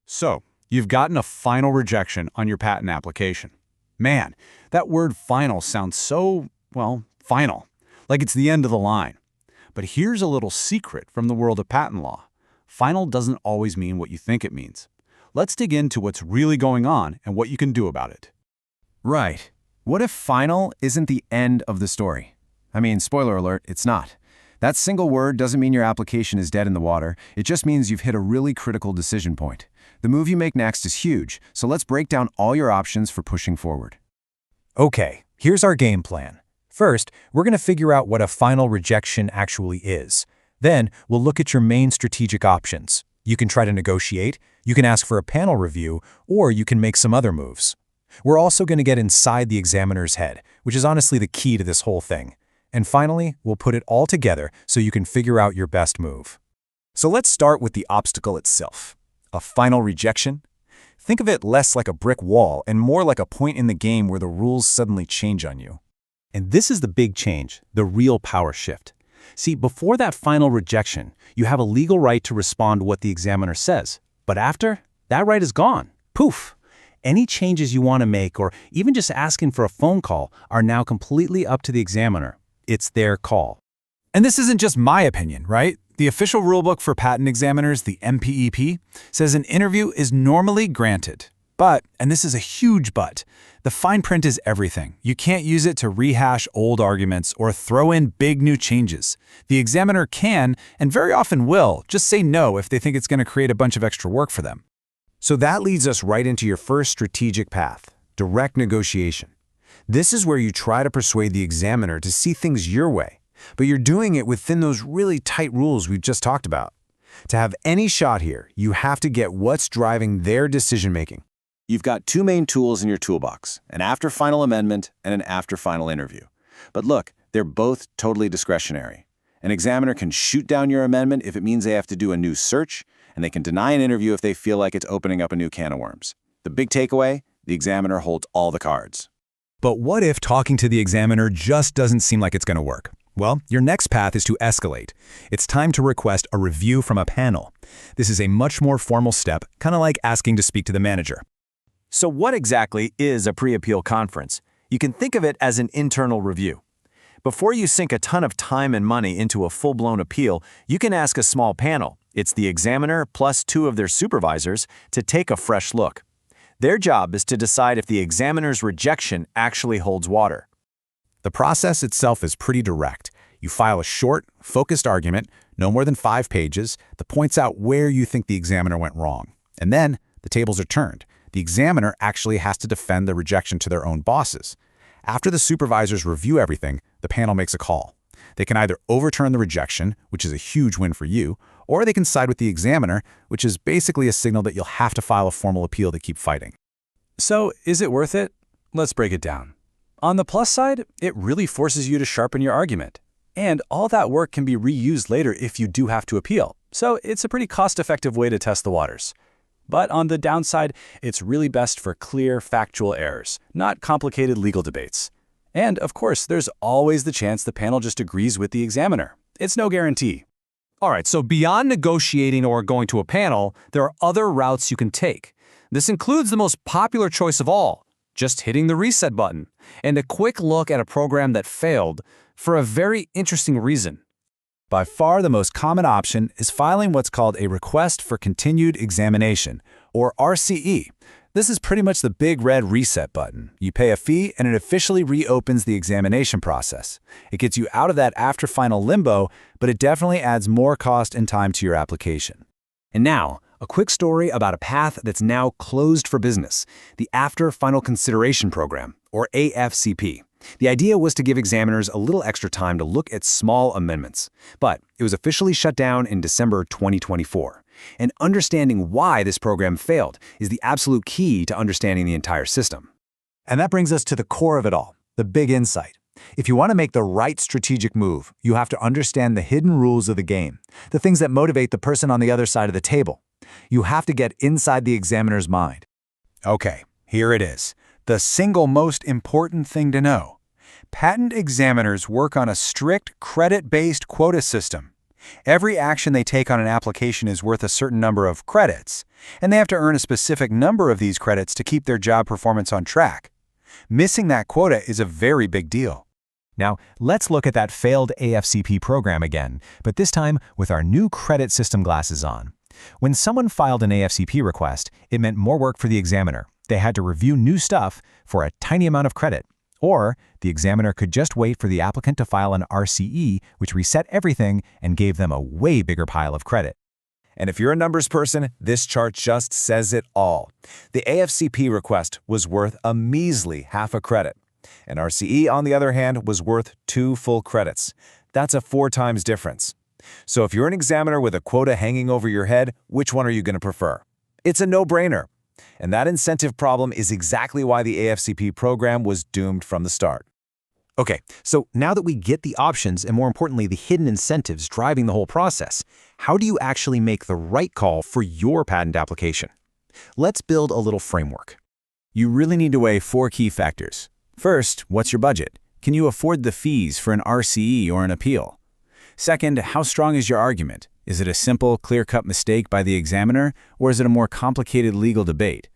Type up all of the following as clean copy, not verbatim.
So, you've gotten a final rejection on your patent application. Man, that word final sounds so, well, final, like it's the end of the line. But here's a little secret from the world of patent law. Final doesn't always mean what you think it means. Let's dig into what's really going on and what you can do about it. Right. What if final isn't the end of the story? I mean, spoiler alert, it's not. That single word doesn't mean your application is dead in the water. It just means you've hit a really critical decision point. The move you make next is huge, so let's break down all your options for pushing forward. Okay, here's our game plan. First, we're going to figure out what a final rejection actually is. Then, we'll look at your main strategic options. You can try to negotiate, you can ask for a panel review, or you can make some other moves. We're also going to get inside the examiner's head, which is honestly the key to this whole thing. And finally, we'll put it all together so you can figure out your best move. So let's start with the obstacle itself. A final rejection? Think of it less like a brick wall and more like a point in the game where the rules suddenly change on you. And this is the big change, the real power shift. See, before that final rejection, you have a legal right to respond to what the examiner says. But after, that right is gone. Poof! Any changes you want to make, or even just asking for a phone call, are now completely up to the examiner. It's their call. And this isn't just my opinion, right? The official rulebook for patent examiners, the MPEP, says an interview is normally granted. But, and this is a huge but, the fine print is everything. You can't use it to rehash old arguments or throw in big new changes. The examiner can, and very often will, just say no if they think it's going to create a bunch of extra work for them. So that leads us right into your first strategic path, direct negotiation. This is where you try to persuade the examiner to see things your way, but you're doing it within those really tight rules we've just talked about. To have any shot here, you have to get what's driving their decision-making. You've got two main tools in your toolbox, an after-final amendment and an after-final interview. But look, they're both totally discretionary. An examiner can shoot down your amendment if it means they have to do a new search, and they can deny an interview if they feel like it's opening up a new can of worms. The big takeaway, the examiner holds all the cards. But what if talking to the examiner just doesn't seem like it's going to work? Well, your next path is to escalate. It's time to request a review from a panel. This is a much more formal step, kind of like asking to speak to the manager. So what exactly is a pre-appeal conference? You can think of it as an internal review. Before you sink a ton of time and money into a full-blown appeal, you can ask a small panel. It's the examiner plus 2 of their supervisors to take a fresh look. Their job is to decide if the examiner's rejection actually holds water. The process itself is pretty direct. You file a short, focused argument, no more than 5 pages, that points out where you think the examiner went wrong. And then the tables are turned. The examiner actually has to defend the rejection to their own bosses. After the supervisors review everything, the panel makes a call. They can either overturn the rejection, which is a huge win for you, or they can side with the examiner, which is basically a signal that you'll have to file a formal appeal to keep fighting. So, is it worth it? Let's break it down. On the plus side, it really forces you to sharpen your argument. And all that work can be reused later if you do have to appeal. So it's a pretty cost-effective way to test the waters. But on the downside, it's really best for clear, factual errors, not complicated legal debates. And, of course, there's always the chance the panel just agrees with the examiner. It's no guarantee. All right, so beyond negotiating or going to a panel, there are other routes you can take. This includes the most popular choice of all, just hitting the reset button, and a quick look at a program that failed for a very interesting reason. By far the most common option is filing what's called a Request for Continued Examination, or RCE. This is pretty much the big red reset button. You pay a fee and it officially reopens the examination process. It gets you out of that after-final limbo, but it definitely adds more cost and time to your application. And now, a quick story about a path that's now closed for business, the After Final Consideration Program, or AFCP. The idea was to give examiners a little extra time to look at small amendments, but it was officially shut down in December 2024. And understanding why this program failed is the absolute key to understanding the entire system. And that brings us to the core of it all, the big insight. If you want to make the right strategic move, you have to understand the hidden rules of the game, the things that motivate the person on the other side of the table. You have to get inside the examiner's mind. Okay, here it is. The single most important thing to know. Patent examiners work on a strict credit-based quota system. Every action they take on an application is worth a certain number of credits, and they have to earn a specific number of these credits to keep their job performance on track. Missing that quota is a very big deal. Now, let's look at that failed AFCP program again, but this time with our new credit system glasses on. When someone filed an AFCP request, it meant more work for the examiner. They had to review new stuff for a tiny amount of credit. Or the examiner could just wait for the applicant to file an RCE, which reset everything and gave them a way bigger pile of credit. And if you're a numbers person, this chart just says it all. The AFCP request was worth a measly half a credit. An RCE, on the other hand, was worth 2 full credits. That's a 4 times difference. So if you're an examiner with a quota hanging over your head, which one are you going to prefer? It's a no-brainer. And that incentive problem is exactly why the AFCP program was doomed from the start. Okay, so now that we get the options and more importantly the hidden incentives driving the whole process, how do you actually make the right call for your patent application? Let's build a little framework. You really need to weigh 4 key factors. First, what's your budget? Can you afford the fees for an RCE or an appeal? Second, how strong is your argument? Is it a simple, clear-cut mistake by the examiner, or is it a more complicated legal debate?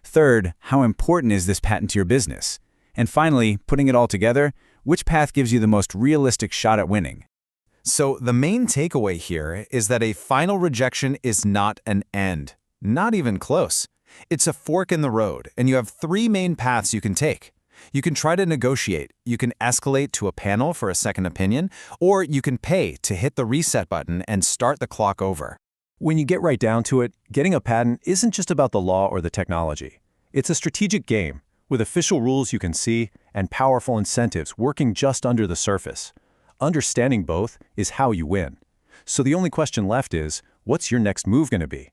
Third, how important is this patent to your business? And finally, putting it all together, which path gives you the most realistic shot at winning? So the main takeaway here is that a final rejection is not an end, not even close. It's a fork in the road, and you have 3 main paths you can take. You can try to negotiate, you can escalate to a panel for a second opinion, or you can pay to hit the reset button and start the clock over. When you get right down to it, getting a patent isn't just about the law or the technology. It's a strategic game, with official rules you can see and powerful incentives working just under the surface. Understanding both is how you win. So the only question left is, what's your next move going to be?